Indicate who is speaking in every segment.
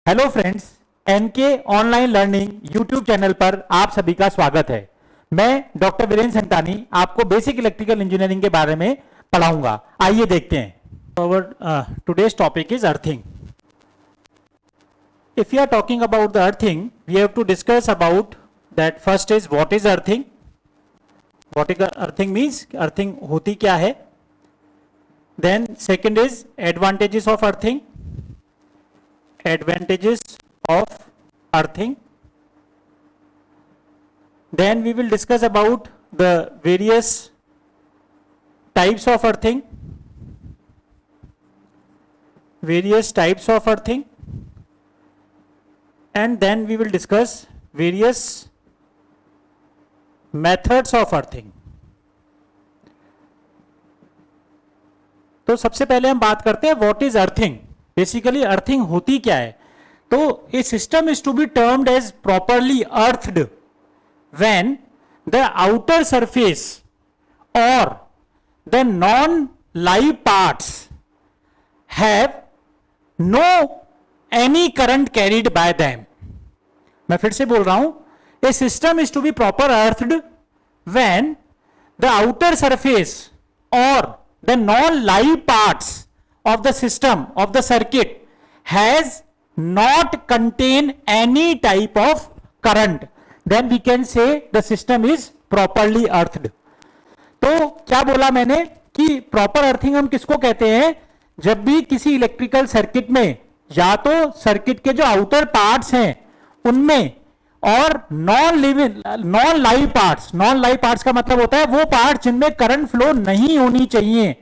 Speaker 1: Hello friends, NK online learning YouTube channel पर आप सभी का स्वागत है। मैं डॉक्टर वीरेंद्र संतानी आपको बेसिक इलेक्ट्रिकल इंजीनियरिंग के बारे में पढ़ाऊंगा। आइए देखते हैं। Today's topic is earthing. If you are talking about the earthing, we have to discuss about that. First is what is earthing. What is earthing means earthing होती क्या है। Then second is advantages of earthing. Advantages of earthing. Then we will discuss about the various types of earthing. Various types of earthing. And then we will discuss various methods of earthing. तो सबसे पहले हम बात करते हैं what is earthing. Basically earthing होती क्या है। तो a system is to be termed as properly earthed when the outer surface और the non live parts have no any current carried by them. मैं फिर से बोल रहा हूं, a system is to be proper earthed when the outer surface और the non-live parts of the system of the circuit has not contain any type of current, then we can say the system is properly earthed. तो क्या बोला मैंने कि proper earthing हम किसको कहते हैं, जब भी किसी इलेक्ट्रिकल सर्किट में या तो सर्किट के जो आउटर पार्ट्स हैं उनमें और नॉन लाइव पार्ट्स का मतलब होता है वो पार्ट जिनमें करंट फ्लो नहीं होनी चाहिए,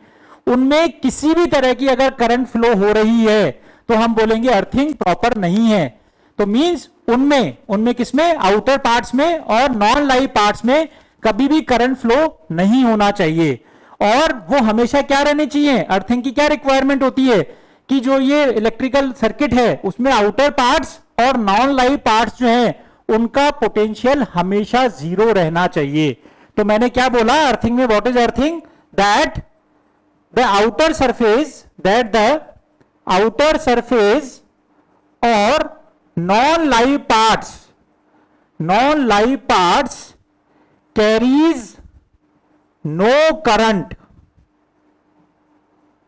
Speaker 1: उनमें किसी भी तरह की अगर करंट फ्लो हो रही है तो हम बोलेंगे अर्थिंग प्रॉपर नहीं है। तो मींस उनमें किसमें, आउटर पार्ट्स में और नॉन लाइव पार्ट्स में कभी भी करंट फ्लो नहीं होना चाहिए। और वो हमेशा क्या रहने चाहिए, अर्थिंग की क्या रिक्वायरमेंट होती है कि जो ये इलेक्ट्रिकल सर्किट है उसमें आउटर पार्ट्स और नॉन लाइव पार्ट्स जो है उनका पोटेंशियल हमेशा जीरो रहना चाहिए। तो मैंने क्या बोला अर्थिंग में, what is earthing, that the outer surface or non-live parts carries no current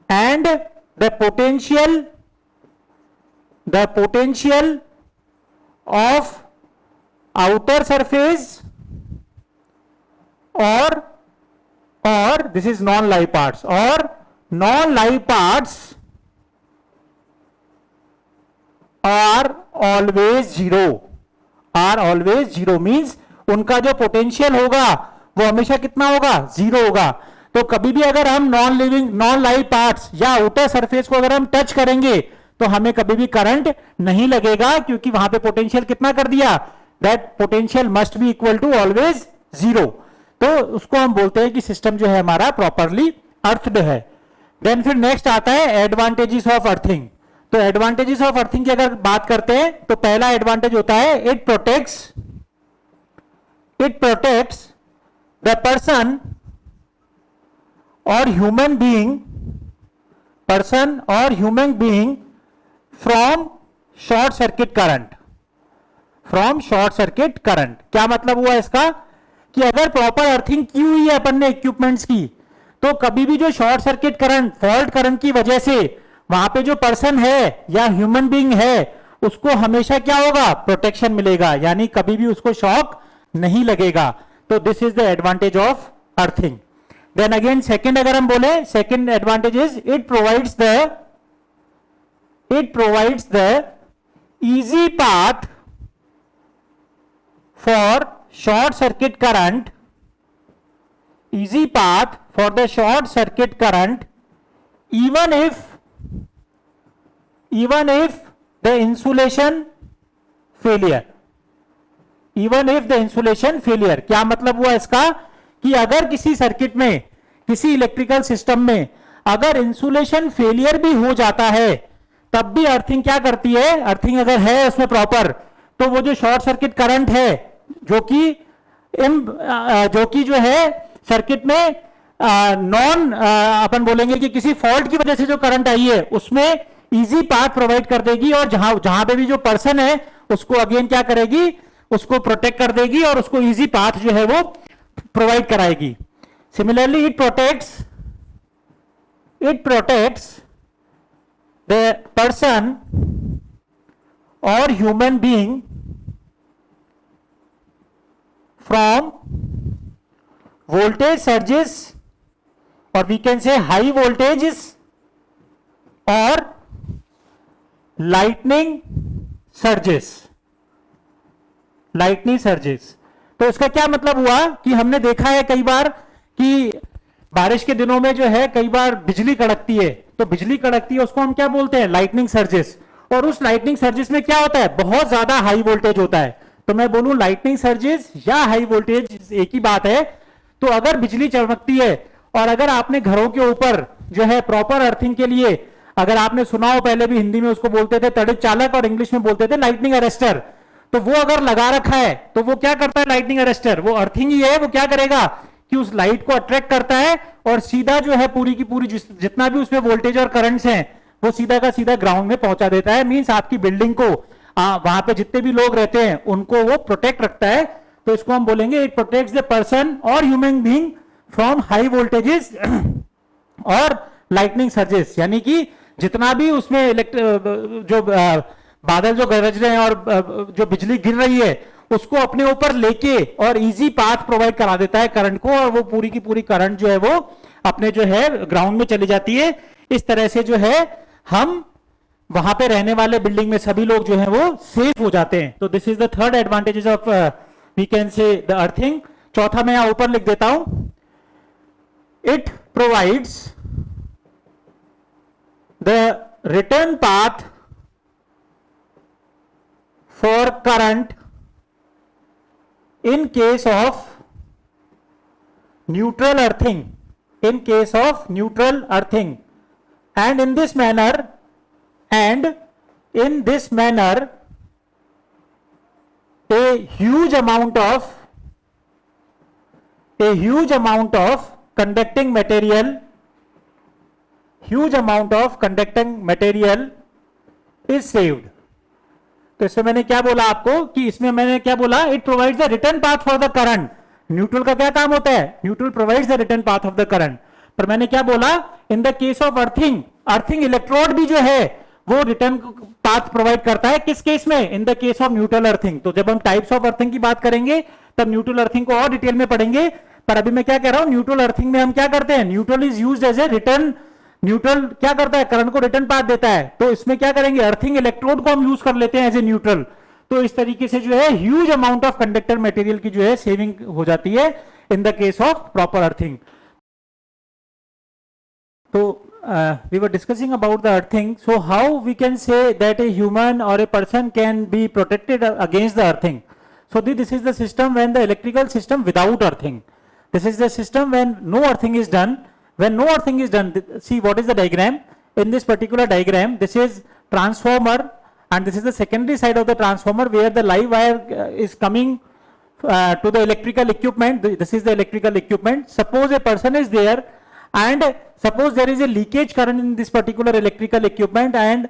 Speaker 1: and the potential of outer surface or this is non-live parts or non-live parts are always zero means उनका जो potential होगा वो हमेशा कितना होगा, zero होगा। तो कभी भी अगर हम नॉन लाइव पार्ट्स या आउटर सरफेस को अगर हम टच करेंगे तो हमें कभी भी करंट नहीं लगेगा, क्योंकि वहां पे पोटेंशियल कितना कर दिया, that potential must be equal to always zero. तो उसको हम बोलते हैं कि सिस्टम जो है हमारा प्रॉपरली अर्थड है। देन फिर नेक्स्ट आता है एडवांटेजेस ऑफ अर्थिंग। तो एडवांटेजेस ऑफ अर्थिंग की अगर बात करते हैं तो पहला एडवांटेज होता है इट प्रोटेक्ट्स द पर्सन और human being from short circuit current. क्या मतलब हुआ इसका कि अगर प्रॉपर अर्थिंग की हुई है अपन ने इक्विपमेंट्स की, तो कभी भी जो short circuit current, fault current की वजह से वहां पे जो पर्सन है या ह्यूमन बीइंग है उसको हमेशा क्या होगा, प्रोटेक्शन मिलेगा, यानी कभी भी उसको शॉक नहीं लगेगा। तो this is the advantage of earthing. Then again second अगर हम बोले, second advantage is it provides the easy path for short circuit current, easy path for the short circuit current even if the insulation failure। क्या मतलब हुआ इसका कि अगर किसी सर्किट में, किसी इलेक्ट्रिकल सिस्टम में अगर इंसुलेशन फेलियर भी हो जाता है तब भी अर्थिंग क्या करती है, अर्थिंग अगर है उसमें प्रॉपर, तो वो जो शॉर्ट सर्किट करंट है जो कि जो है सर्किट में अपन बोलेंगे कि किसी फॉल्ट की वजह से जो करंट आई है उसमें इजी पाथ प्रोवाइड कर देगी, और जहां पे भी जो पर्सन है उसको अगेन क्या करेगी, उसको प्रोटेक्ट कर देगी और उसको इजी पाथ जो है वो प्रोवाइड कराएगी. Similarly it protects the person और human being from voltage surges, or we can say high voltages or lightning surges. तो इसका क्या मतलब हुआ कि हमने देखा है कई बार कि बारिश के दिनों में जो है कई बार बिजली कड़कती है, तो बिजली कड़कती है उसको हम क्या बोलते हैं, लाइटनिंग सर्जेस. और उस लाइटनिंग सर्जेस में क्या होता है, बहुत ज्यादा हाई वोल्टेज होता है. तो मैं बोलूं लाइटनिंग सर्जेस या हाई वोल्टेज एक ही बात है. तो अगर बिजली चमकती है और अगर आपने घरों के ऊपर जो है प्रॉपर अर्थिंग के लिए, अगर आपने सुना हो पहले भी हिंदी में उसको बोलते थे तड़ित चालक और इंग्लिश में बोलते थे लाइटनिंग अरेस्टर, तो वो अगर लगा रखा है तो वो क्या करता है, लाइटनिंग अरेस्टर वो अर्थिंग ही है. वो क्या करेगा कि उस लाइट को अट्रैक्ट करता है और सीधा जो है पूरी की पूरी जितना भी उसमें वोल्टेज और करंट्स हैं वो सीधा का सीधा ग्राउंड में पहुंचा देता है. मींस आपकी बिल्डिंग को वहां पे जितने भी लोग रहते हैं उनको वो प्रोटेक्ट रखता है. तो इसको हम बोलेंगे इट प्रोटेक्ट्स द पर्सन और human being from high voltages और लाइटनिंग सर्जेस. यानी कि जितना भी उसमें जो बादल जो गरज रहे हैं और जो बिजली गिर रही है उसको अपने ऊपर लेके और इजी पाथ प्रोवाइड करा देता है करंट को, और वो पूरी की पूरी करंट जो है वो अपने जो है ग्राउंड में चली जाती है. इस तरह से जो है हम वहां पे रहने वाले बिल्डिंग में सभी लोग जो है वो सेफ हो जाते हैं. तो this is the third advantages of we can say the earthing. चौथा मैं यहां ऊपर लिख देता हूं, it provides the return path for current in case of neutral earthing, and in this manner a huge amount of conducting material is saved. तो इसमें मैंने क्या बोला आपको कि इसमें मैंने क्या बोला, it provides the return path for the current. Neutral का क्या काम होता है, neutral provides the return path of the current. पर मैंने क्या बोला, इन the case of earthing electrode भी जो है वो रिटर्न पाथ प्रोवाइड करता है. किस केस में, इन the case of neutral earthing. तो जब हम टाइप्स ऑफ अर्थिंग की बात करेंगे तब न्यूट्रल अर्थिंग को और डिटेल में पढ़ेंगे. पर अभी मैं क्या कह रहा हूं, न्यूट्रल अर्थिंग में हम क्या करते हैं, neutral is used as a return. Neutral क्या करता है, करंट को रिटर्न पाथ देता है. तो इसमें क्या करेंगे, अर्थिंग इलेक्ट्रोड को हम यूज कर लेते हैं एज ए न्यूट्रल. तो इस तरीके से जो है huge amount of conductor material की जो है सेविंग हो जाती है इन the case of proper earthing. तो we were discussing about the earthing. So how we can say that a human or a person can be protected against the earthing. So this is the system when the electrical system without earthing. This is the system when no earthing is done. When no earthing is done, see what is the diagram. In this particular diagram, this is transformer and this is the secondary side of the transformer where the live wire is coming to the electrical equipment. This is the electrical equipment. Suppose a person is there and suppose there is a leakage current in this particular electrical equipment and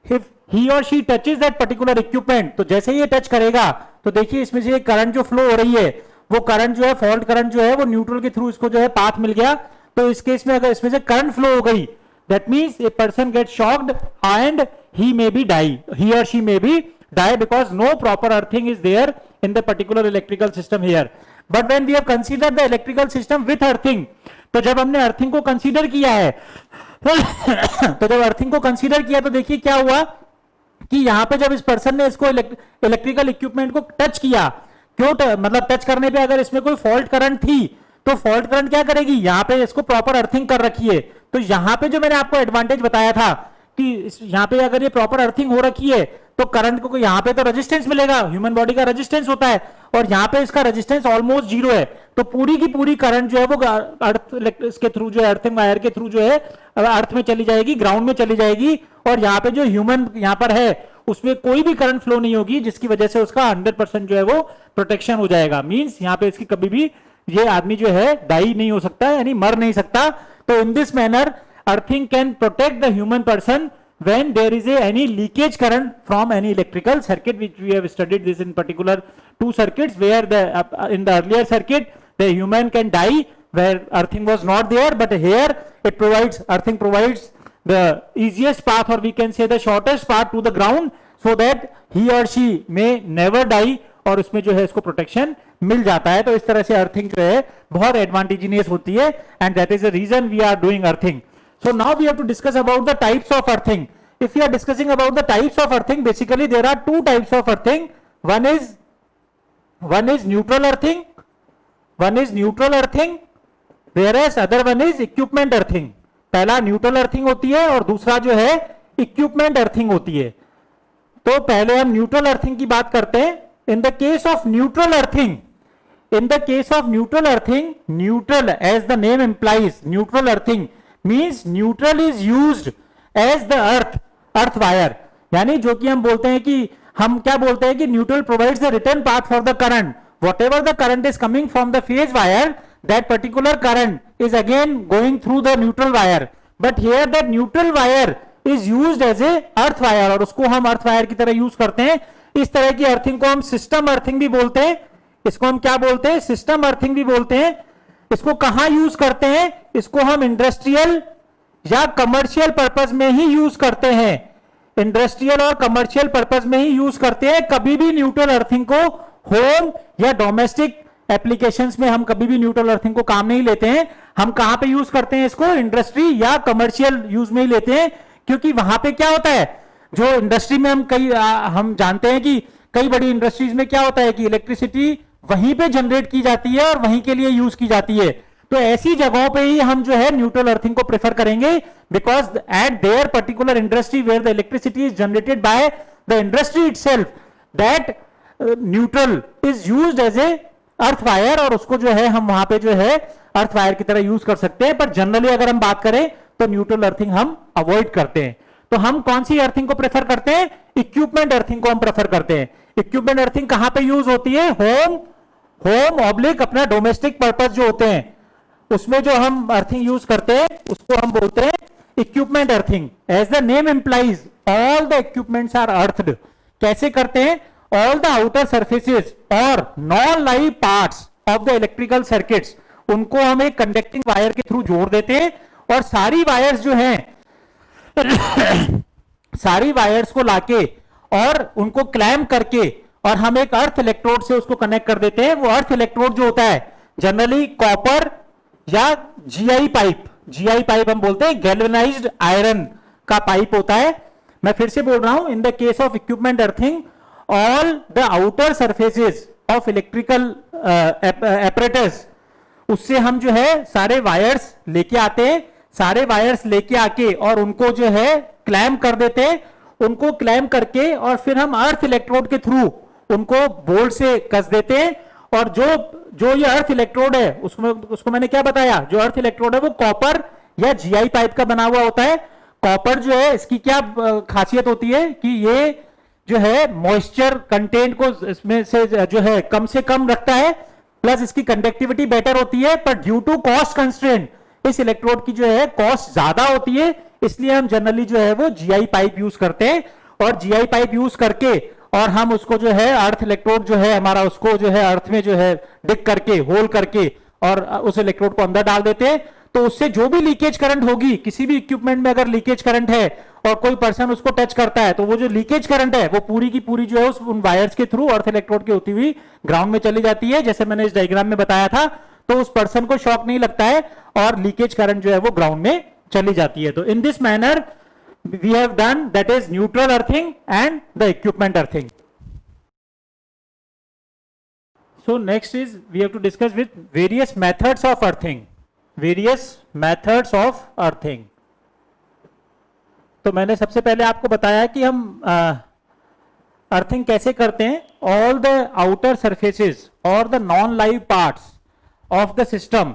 Speaker 1: if he or she touches that particular equipment, तो जैसे ये touch करेगा तो देखिए इसमें से current जो flow हो रही है वो करंट जो है फॉल्ट करंट जो है वो न्यूट्रल के थ्रू इसको जो है पाथ मिल गया. तो इस केस में अगर इसमें से करंट फ्लो हो गई, that means a person gets shocked and he may be die, he or she may be die because no proper earthing is there in the particular electrical system here. But when we have considered the electrical system with earthing, तो जब हमने earthing को consider किया है तो जब earthing को consider किया तो देखिए क्या हुआ कि यहां पे जब इस पर्सन ने इसको इलेक्ट्रिकल इक्विपमेंट को टच किया, क्यों मतलब टच करने पे अगर इसमें कोई फॉल्ट करंट थी तो फॉल्ट करंट क्या करेगी, यहां पे इसको प्रॉपर अर्थिंग कर रखी है. तो यहां पे जो मैंने आपको एडवांटेज बताया था कि यहां पे अगर ये प्रॉपर अर्थिंग हो रखी है तो करंट को यहां पे तो रेजिस्टेंस मिलेगा, ह्यूमन बॉडी का रेजिस्टेंस होता है और यहां पे इसका रेजिस्टेंस ऑलमोस्ट जीरो है. तो पूरी की पूरी करंट जो है वो अर्थ इसके थ्रू जो है अर्थिंग वायर के थ्रू जो है अर्थ में चली जाएगी, ग्राउंड में चली जाएगी और यहाँ पे जो ह्यूमन यहाँ पर है उसमें कोई भी करंट फ्लो नहीं होगी जिसकी वजह से उसका 100% जो है वो प्रोटेक्शन हो जाएगा. मींस यहाँ पे इसकी कभी भी ये आदमी जो है डाई नहीं हो सकता यानी मर नहीं सकता. तो in this manner earthing can protect the human person when there is any leakage current from any electrical circuit, which we have studied this in particular two circuits, where the in the earlier circuit the human can die where earthing was not there, but here it provides, earthing provides the easiest path, or we can say the shortest path to the ground, so that he or she may never die, और उसमें जो है इसको protection मिल जाता है. तो इस तरह से अर्थिंग जो है बहुत एडवांटेजियस होती है, and that is the reason we are doing earthing. So now we have to discuss about the types of earthing. If we are discussing about the types of earthing, basically there are two types of earthing. One is neutral earthing. One is neutral earthing, whereas other one is equipment earthing. पहला neutral earthing होती है और दूसरा जो है equipment earthing होती है. तो पहले हम न्यूट्रल अर्थिंग की बात करते हैं. इन the case of neutral earthing, in the case of neutral earthing, neutral as the name implies, neutral earthing means neutral is used as the earth wire. यानी जो कि हम बोलते हैं कि हम क्या बोलते हैं कि neutral provides the return path for the current. Whatever the current is coming from the phase wire, that particular current is again going through the neutral wire. But here that neutral wire is used as a earth wire, और उसको हम earth wire की तरह use करते हैं. इस तरह की अर्थिंग को हम सिस्टम अर्थिंग भी बोलते हैं. इसको हम क्या बोलते हैं? सिस्टम अर्थिंग भी बोलते हैं. इसको कहां यूज करते हैं? इसको हम इंडस्ट्रियल या कमर्शियल पर्पस में ही यूज करते हैं. इंडस्ट्रियल और कमर्शियल पर्पस में ही यूज करते हैं. कभी भी न्यूट्रल अर्थिंग को होम या डोमेस्टिक एप्लीकेशंस में हम कभी भी न्यूट्रल अर्थिंग को काम नहीं लेते हैं. हम कहां पे यूज करते हैं इसको? इंडस्ट्री या कमर्शियल यूज में ही लेते हैं. क्योंकि वहां पे क्या होता है, जो इंडस्ट्री में हम जानते हैं कि कई बड़ी इंडस्ट्रीज में क्या होता है कि इलेक्ट्रिसिटी वहीं पे जनरेट की जाती है और वहीं के लिए यूज की जाती है. तो ऐसी जगहों पे ही हम जो है न्यूट्रल अर्थिंग को प्रेफर करेंगे, because at there particular industry where the electricity is generated by the industry itself, that neutral is used as a earth wire, और उसको जो है हम वहां पे जो है अर्थ वायर की तरह यूज कर सकते हैं. पर जनरली अगर हम बात करें तो न्यूट्रल अर्थिंग हम अवॉइड करते हैं. तो हम कौन सी अर्थिंग को प्रेफर करते हैं? इक्विपमेंट अर्थिंग को हम प्रेफर करते हैं. इक्विपमेंट अर्थिंग कहां पे यूज होती है? होम ऑब्लिक अपना डोमेस्टिक पर्पस जो होते हैं उसमें जो हम अर्थिंग यूज करते हैं उसको हम बोलते हैं equipment earthing. As the name implies, all the equipments are earthed. कैसे करते हैं? ऑल द आउटर सर्फेसेस और non live parts of the electrical circuits, उनको हम एक कंडक्टिंग वायर के थ्रू जोड़ देते हैं, और सारी वायर्स जो हैं सारी वायर्स को लाके और उनको क्लैम्प करके और हम एक अर्थ इलेक्ट्रोड से उसको कनेक्ट कर देते हैं. वो अर्थ इलेक्ट्रोड जो होता है जनरली कॉपर या जीआई पाइप हम बोलते हैं, गैल्वेनाइज्ड आयरन का पाइप होता है. मैं फिर से बोल रहा हूं, इन the case of equipment earthing, all the outer surfaces of electrical apparatus, उससे हम जो है सारे वायर्स लेके आते हैं. सारे वायर्स लेके आके और उनको जो है क्लैम्प कर देते हैं. उनको क्लैम्प करके और फिर हम अर्थ इलेक्ट्रोड के थ्रू उनको बोल्ट से कस देते हैं. और जो ये अर्थ इलेक्ट्रोड है उसको मैंने क्या बताया, जो अर्थ इलेक्ट्रोड है वो कॉपर या जीआई पाइप का बना हुआ होता है. कॉपर जो है इसकी क्या खासियत होती है कि ये जो है मॉइस्चर कंटेंट को इसमें से जो है कम से कम रखता है, प्लस इसकी कंडक्टिविटी बेटर होती है. पर ड्यू टू कॉस्ट कंस्ट्रेंट इस इलेक्ट्रोड की जो है कॉस्ट ज्यादा होती है, इसलिए हम जनरली जो है वो जीआई पाइप यूज करते हैं. और जीआई पाइप यूज करके और हम उसको जो है अर्थ इलेक्ट्रोड जो है हमारा उसको जो है अर्थ में जो है डिग करके होल करके और उस इलेक्ट्रोड को अंदर डाल देते हैं. तो उससे जो भी लीकेज करंट होगी, किसी भी इक्विपमेंट में अगर लीकेज करंट है और कोई पर्सन उसको टच करता है, तो वो जो लीकेज करंट है वो पूरी की पूरी जो है उन वायर्स के थ्रू अर्थ इलेक्ट्रोड की होती हुई ग्राउंड में चली जाती है, जैसे मैंने इस डायग्राम में बताया था. तो उस पर्सन को शॉक नहीं लगता है और लीकेज करंट जो है वो ग्राउंड में चली जाती है. तो in this manner we have done, that is neutral earthing and the equipment earthing. So next is we have to discuss with various methods of earthing. Various methods of earthing. तो मैंने सबसे पहले आपको बताया कि हम अर्थिंग कैसे करते हैं. ऑल द आउटर सरफेसेस और the non live parts of the system,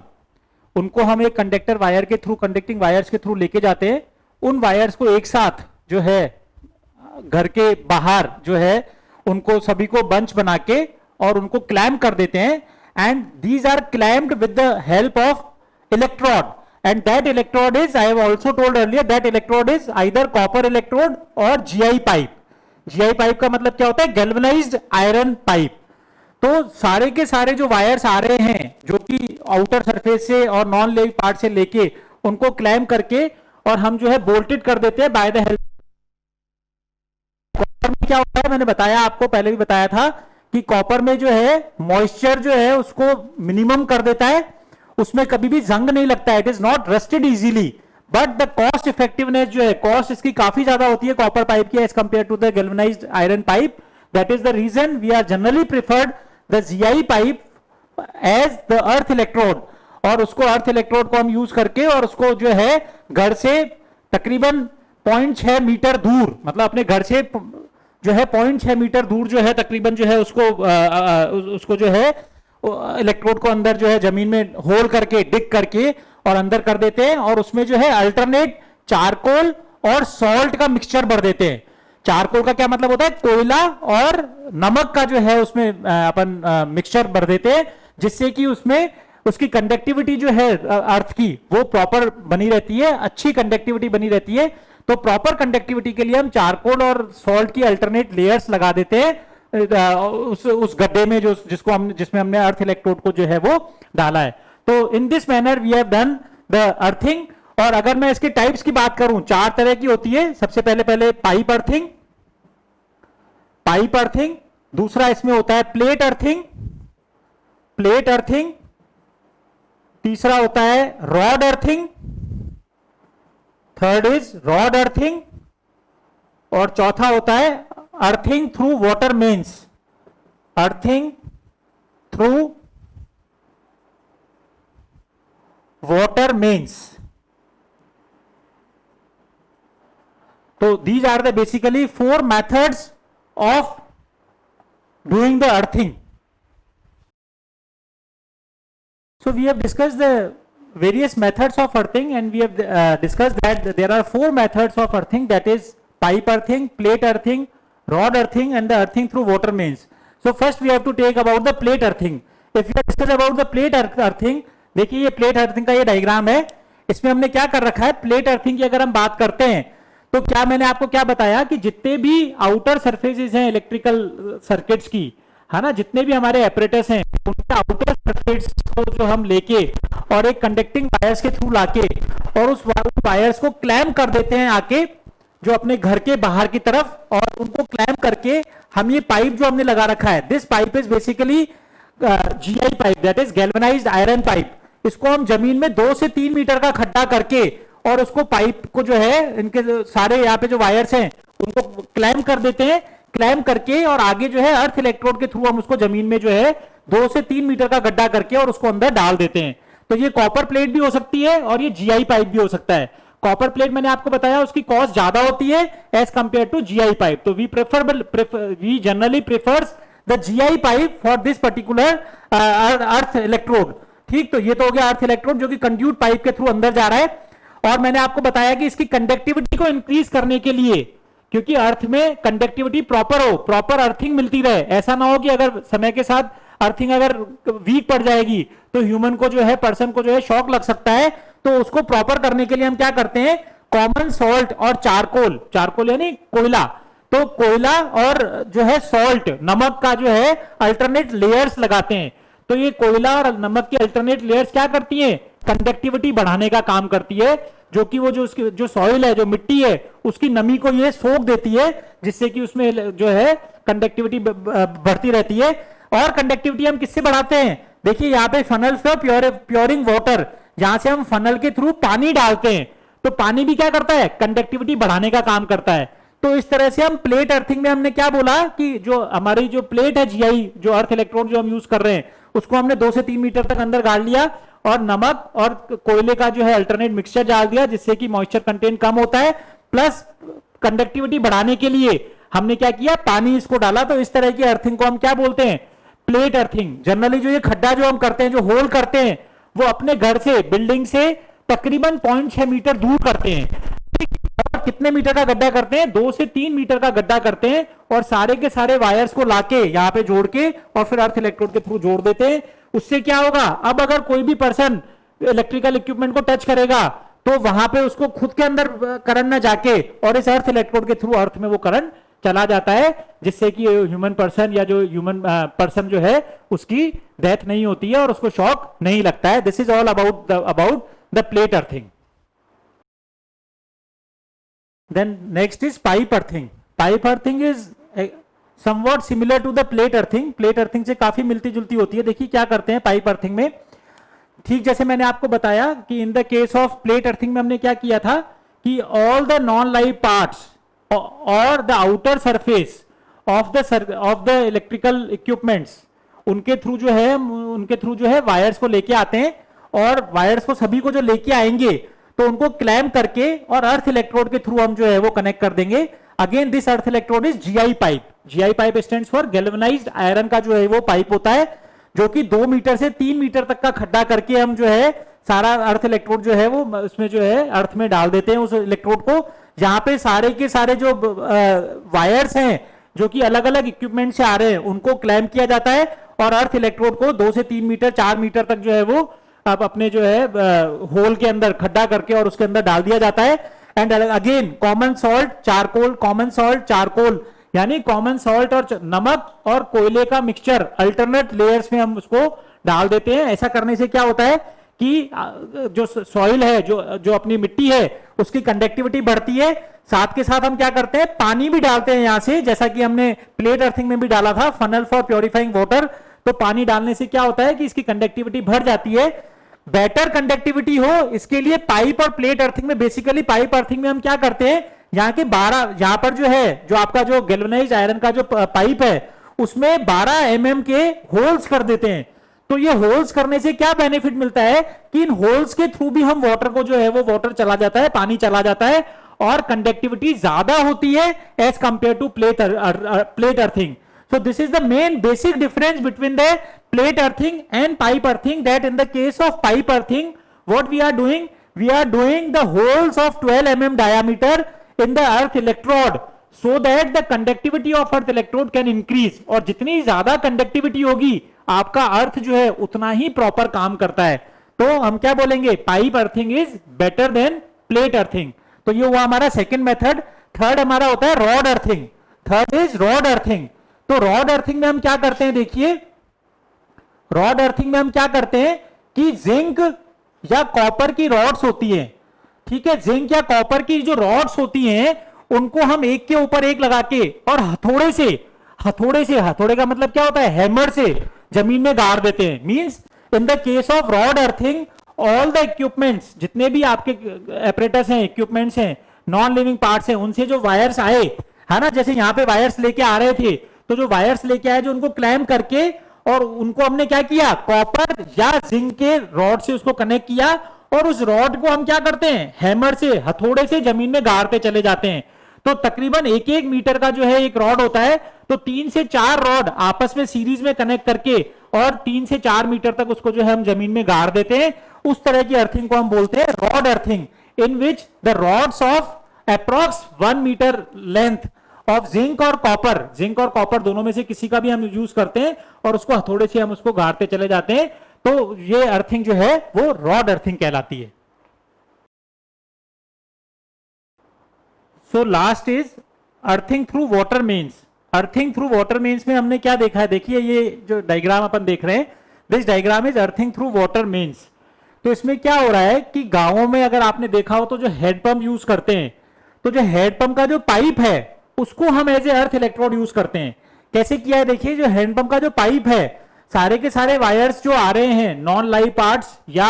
Speaker 1: उनको हम एक कंडक्टर वायर के थ्रू, कंडक्टिंग वायर्स के थ्रू लेके जाते हैं. उन वायर्स को एक साथ जो है घर के बाहर जो है उनको सभी को बंच बना के और उनको क्लैम्प कर देते हैं. And these are clamped with the help of electrode. and that electrode is, I have also told earlier, that electrode is either copper electrode or GI pipe. GI pipe का मतलब क्या होता है? galvanized iron pipe. तो सारे के सारे जो वायर्स आ रहे हैं जो कि आउटर सरफेस से और नॉन लिविंग पार्ट से लेके उनको क्लैम करके और हम जो है बोल्टेड कर देते हैं बाय द हेल्प। कॉपर में क्या होता है, मैंने बताया आपको, पहले भी बताया था कि कॉपर में जो है मॉइस्चर जो है उसको मिनिमम कर देता है, उसमें कभी भी जंग नहीं लगता है, it is not rusted easily, but the cost effectiveness जो है, कॉस्ट इसकी काफी ज्यादा होती है कॉपर पाइप की as compare to the galvanized iron pipe. That is the reason we are generally preferred the GI pipe as the earth electrode, और उसको अर्थ इलेक्ट्रोड को हम यूज करके और उसको जो है घर से तकरीबन 0.6 मीटर दूर, मतलब अपने घर से जो है 0.6 मीटर दूर जो है तकरीबन जो है उसको जो है इलेक्ट्रोड को अंदर जो है जमीन में होल करके डिग करके और अंदर कर देते हैं, और उसमें जो है अल्टरनेट चारकोल और सॉल्ट का मिक्सचर भर देते हैं। चारकोल का क्या मतलब होता है? कोयला और नमक का जो है उसमें अपन मिक्सचर भर देते हैं, जिससे कि उसमें उसकी कंडक्टिविटी जो है अर्थ की वो प्रॉपर बनी रहती है, अच्छी कंडक्टिविटी बनी रहती है। तो प्रॉपर कंडक्टिविटी के लिए हम चारकोल और सॉल्ट की अल्टरनेट लेयर्स लगा देते हैं उस गड्ढे में जो जिसमें हमने अर्थ इलेक्ट्रोड को जो है वो डाला है। तो in this manner we have done the earthing. और अगर मैं इसके टाइप्स की बात करूं, 4 तरह की होती है। सबसे पहले पाइप अर्थिंग, पाइप अर्थिंग। दूसरा इसमें होता है प्लेट अर्थिंग, प्लेट अर्थिंग। तीसरा होता है rod earthing, third is rod earthing, और चौथा होता है earthing through water mains, earthing through water mains. तो these are the basically 4 methods of doing the earthing. So we have discussed the various methods of earthing, and we have discussed that there are 4 methods of earthing, that is pipe earthing, plate earthing, rod earthing, and the earthing through water mains. So first we have to take about the plate earthing. If we discuss about the plate earthing, देखिए ये plate earthing का ये diagram है। इसमें हमने क्या कर रखा है, प्लेट अर्थिंग की अगर हम बात करते हैं तो क्या मैंने आपको क्या बताया कि जितने भी आउटर सरफेसेस हैं इलेक्ट्रिकल सर्किट्स की, है ना, जितने भी हमारे एपरेटस हैं उनके आउटर सरफेस को जो हम लेके और एक कंडक्टिंग वायर्स के थ्रू लाके और उस वायर्स को क्लैम कर देते हैं आके जो अपने घर के बाहर की तरफ, और उनको क्लैम करके हम ये पाइप जो हमने लगा रखा है, this pipe is basically GI pipe, that is galvanized iron pipe. इसको हम जमीन में 2 से 3 मीटर का खड्डा करके और उसको पाइप को जो है इनके सारे यहाँ पे जो वायर्स हैं उनको क्लैम कर देते हैं, क्लैम करके और आगे जो है अर्थ इलेक्ट्रोड के थ्रू हम उसको जमीन में जो है 2 से 3 मीटर का गड्ढा करके और उसको अंदर डाल देते हैं। तो ये कॉपर प्लेट भी हो सकती है और ये जीआई पाइप भी हो सकता है। कॉपर प्लेट मैंने आपको बताया उसकी कॉस्ट ज्यादा होती है as compare to GI pipe, तो we generally prefers the GI pipe for this particular earth electrode. ठीक, तो ये तो हो गया अर्थ इलेक्ट्रोड जो कि कंड्यूट पाइप के थ्रू अंदर जा रहा है। और मैंने आपको बताया कि इसकी कंडक्टिविटी को इंक्रीज करने के लिए, क्योंकि अर्थ में कंडक्टिविटी प्रॉपर हो, प्रॉपर अर्थिंग मिलती रहे, ऐसा ना हो कि अगर समय के साथ अर्थिंग अगर वीक पड़ जाएगी तो ह्यूमन को जो है, पर्सन को जो है शॉक लग सकता है। तो उसको प्रॉपर करने के लिए हम क्या करते हैं, कॉमन सॉल्ट और चारकोल, चारकोल यानी कोयला, तो कोयला और जो है सॉल्ट, नमक का जो है अल्टरनेट लेयर्स लगाते हैं। तो ये कोयला और नमक की अल्टरनेट लेयर्स क्या करती हैं, कंडक्टिविटी बढ़ाने का काम करती है, जो कि वो जो उसकी जो सॉइल है, जो मिट्टी है, उसकी नमी को ये सोख देती है, जिससे कि उसमें जो है कंडक्टिविटी बढ़ती रहती है। और कंडक्टिविटी हम किससे बढ़ाते हैं, देखिए यहाँ पे फनल फ्लो प्योरिंग वाटर, जहां से हम फनल के थ्रू पानी डालते हैं, तो पानी भी क्या करता है, कंडक्टिविटी बढ़ाने का काम करता है। तो इस तरह से हम प्लेट अर्थिंग में हमने क्या बोला कि जो हमारी जो प्लेट है जीआई, जो अर्थ इलेक्ट्रोड जो हम यूज कर रहे हैं, उसको हमने 2 से 3 मीटर तक अंदर गाड़ लिया और नमक और कोयले का जो है अल्टरनेट मिक्सचर डाल दिया, जिससे कि मॉइस्चर कंटेंट कम होता है। प्लस कंडक्टिविटी बढ़ाने के लिए हमने क्या किया, पानी इसको डाला। तो इस तरह की अर्थिंग को हम क्या बोलते हैं, प्लेट अर्थिंग। जनरली जो ये खड्डा जो हम करते हैं, जो होल करते हैं, वो अपने घर से, बिल्डिंग से तकरीबन 0.6 मीटर दूर करते हैं। और कितने मीटर का गड्ढा करते हैं, 2 से 3 मीटर का गड्ढा करते हैं और सारे के सारे वायर्स को लाके यहाँ पे जोड़ के और फिर अर्थ इलेक्ट्रोड के थ्रू जोड़ देते हैं। उससे क्या होगा, अब अगर कोई भी पर्सन इलेक्ट्रिकल इक्विपमेंट को टच करेगा तो वहां पे उसको खुद के अंदर करंट ना जाके और इस अर्थ इलेक्ट्रोड के थ्रू अर्थ में वो करंट चला जाता है, जिससे कि ह्यूमन पर्सन या जो ह्यूमन पर्सन जो है उसकी डेथ नहीं होती है और उसको शॉक नहीं लगता है. This is all about the plate earthing. Then next is pipe earthing. Pipe earthing is somewhat similar to the plate earthing. Plate earthing से काफी मिलती जुलती होती है. देखिए क्या करते हैं पाइप अर्थिंग में. ठीक जैसे मैंने आपको बताया कि in the case of plate earthing में हमने क्या किया था कि all the non live parts और the outer surface of the electrical equipments उनके थ्रू जो है वायर्स को लेके आते हैं और वायर्स को सभी को जो लेके आएंगे तो उनको क्लैम्प करके और अर्थ इलेक्ट्रोड के थ्रू हम जो है वो कनेक्ट कर देंगे. Again this earth electrode is GI pipe. GI pipe stands for galvanized iron का जो है वो पाइप होता है जो कि 2 मीटर से 3 मीटर तक का खड्डा करके हम जो है सारा अर्थ इलेक्ट्रोड जो है वो उसमें जो है अर्थ में डाल देते हैं उस इलेक्ट्रोड को, जहां पे सारे के सारे जो वायर्स हैं जो कि अलग अलग इक्विपमेंट से आ रहे हैं उनको क्लैम्प किया जाता है और अर्थ इलेक्ट्रोड को 2 से 3 मीटर 4 मीटर तक जो है वो अब अपने जो है होल के अंदर खड्डा करके और उसके अंदर डाल दिया जाता है. And again common salt charcoal यानी कॉमन सॉल्ट और नमक और कोयले का मिक्सचर अल्टरनेट लेयर्स में हम उसको डाल देते हैं. ऐसा करने से क्या होता है कि जो सॉइल है जो अपनी मिट्टी है उसकी कंडक्टिविटी बढ़ती है. साथ के साथ हम क्या करते हैं पानी भी डालते हैं यहां से, जैसा कि हमने प्लेट अर्थिंग में भी डाला था फनल फॉर प्योरीफाइंग वाटर. तो पानी डालने से क्या होता है कि इसकी कंडक्टिविटी बढ़ जाती है. बेटर कंडक्टिविटी हो इसके लिए पाइप और प्लेट अर्थिंग में बेसिकली पाइप अर्थिंग में हम क्या करते हैं यहाँ के 12 यहां पर जो है जो आपका जो गैल्वेनाइज्ड आयरन का जो पाइप है उसमें 12 mm के होल्स कर देते हैं. तो ये होल्स करने से क्या बेनिफिट मिलता है कि इन होल्स के थ्रू भी हम वाटर को जो है वो वाटर चला जाता है, पानी चला जाता है और कंडक्टिविटी ज्यादा होती है as compare to plate earthing. So this is the main basic difference between the plate earthing and pipe earthing, that in the case of pipe earthing what we are doing the holes of 12 mm diameter in the earth electrode so that the conductivity of earth electrode can increase. और जितनी ज्यादा conductivity होगी आपका अर्थ जो है उतना ही proper काम करता है. तो हम क्या बोलेंगे pipe earthing is better than plate earthing. तो ये हुआ हमारा सेकेंड मेथड. थर्ड हमारा होता है rod earthing. Third is rod earthing. तो रॉड अर्थिंग में हम क्या करते हैं देखिए रॉड अर्थिंग में हम क्या करते हैं कि जिंक या कॉपर की रॉड्स होती हैं. ठीक है, जिंक या कॉपर की जो रॉड्स होती हैं उनको हम एक के ऊपर एक लगा के और हथौड़े का मतलब क्या होता है हैमर से जमीन में गाड़ देते हैं. Means in the case of rod earthing all the equipments जितने भी आपके एपरेटस हैं इक्विपमेंट्स हैं नॉन लिविंग पार्ट्स हैं उनसे जो वायर्स आए है ना, जैसे यहां पे वायर्स लेके आ रहे थे तो जो वायर्स लेके आए जो उनको क्लैम्प करके और उनको हमने क्या किया कॉपर या जिंक के रॉड से उसको कनेक्ट किया और उस रॉड को हम क्या करते हैं हैमर से हथौड़े से जमीन में गाड़ते चले जाते हैं. तो तकरीबन 1-1 मीटर का जो है एक रॉड होता है तो 3 से 4 रॉड आपस में सीरीज में कनेक्ट करके और 3 से 4 मीटर तक उसको जो है हम जमीन में गाड़ देते हैं. उस तरह की अर्थिंग को हम बोलते हैं rod earthing in which the rods of approx 1 meter length of zinc और कॉपर दोनों में से किसी का भी हम यूज करते हैं और उसको हथौड़े से हम उसको गाड़ते चले जाते हैं. तो ये अर्थिंग जो है वो रॉड अर्थिंग कहलाती है. So last is earthing through water mains. Earthing through water mains में हमने क्या देखा है देखिए ये जो डायग्राम अपन देख रहे हैं this diagram is earthing through water mains. तो इसमें क्या हो रहा है कि गांवों में अगर आपने देखा हो तो जो हेडपंप यूज करते हैं तो जो हेडपंप का जो पाइप है उसको हम as a earth electrode use करते हैं. कैसे किया है देखिए जो हैंडपंप का जो पाइप है सारे के सारे वायर्स जो आ रहे हैं नॉन लाइव पार्ट्स या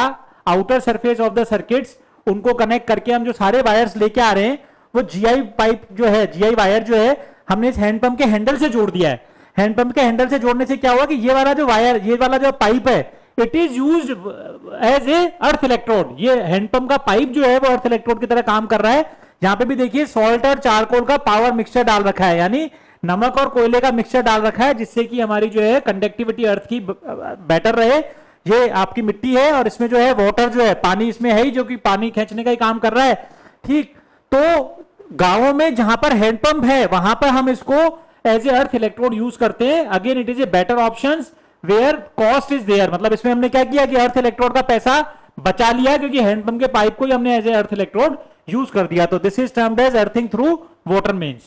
Speaker 1: outer surface of the circuits उनको कनेक्ट करके हम जो सारे वायर्स लेके आ रहे हैं वो जीआई पाइप जो है जीआई वायर जो है हमने इस हैंडपंप के हैंडल से जोड़ दिया है. हैंडपंप के हैंडल से जोड़ने से क्या हुआ कि ये वाला जो वायर ये वाला जो पाइप है it is used as a earth electrode. ये हैंडपंप का पाइप जो है वो अर्थ इलेक्ट्रोड की तरह काम कर रहा है. यहां पे भी देखिए सॉल्ट और चारकोल का पावर मिक्सचर डाल रखा है यानी नमक और कोयले का मिक्सचर डाल रखा है जिससे कि हमारी जो है कंडक्टिविटी अर्थ की बेटर रहे. ये आपकी मिट्टी है और इसमें जो है वाटर जो है पानी इसमें है ही जो कि पानी खींचने का ही काम कर रहा है. ठीक, तो गांवों में जहां पर हैंडपंप है वहां पर हम इसको as a earth electrode use करते हैं. Again it is a better option where cost is there. मतलब इसमें हमने क्या किया कि अर्थ इलेक्ट्रोड का पैसा बचा लिया क्योंकि हैंडपंप के पाइप को ही हमने as a earth electrode use कर दिया, तो this is termed as earthing through water mains.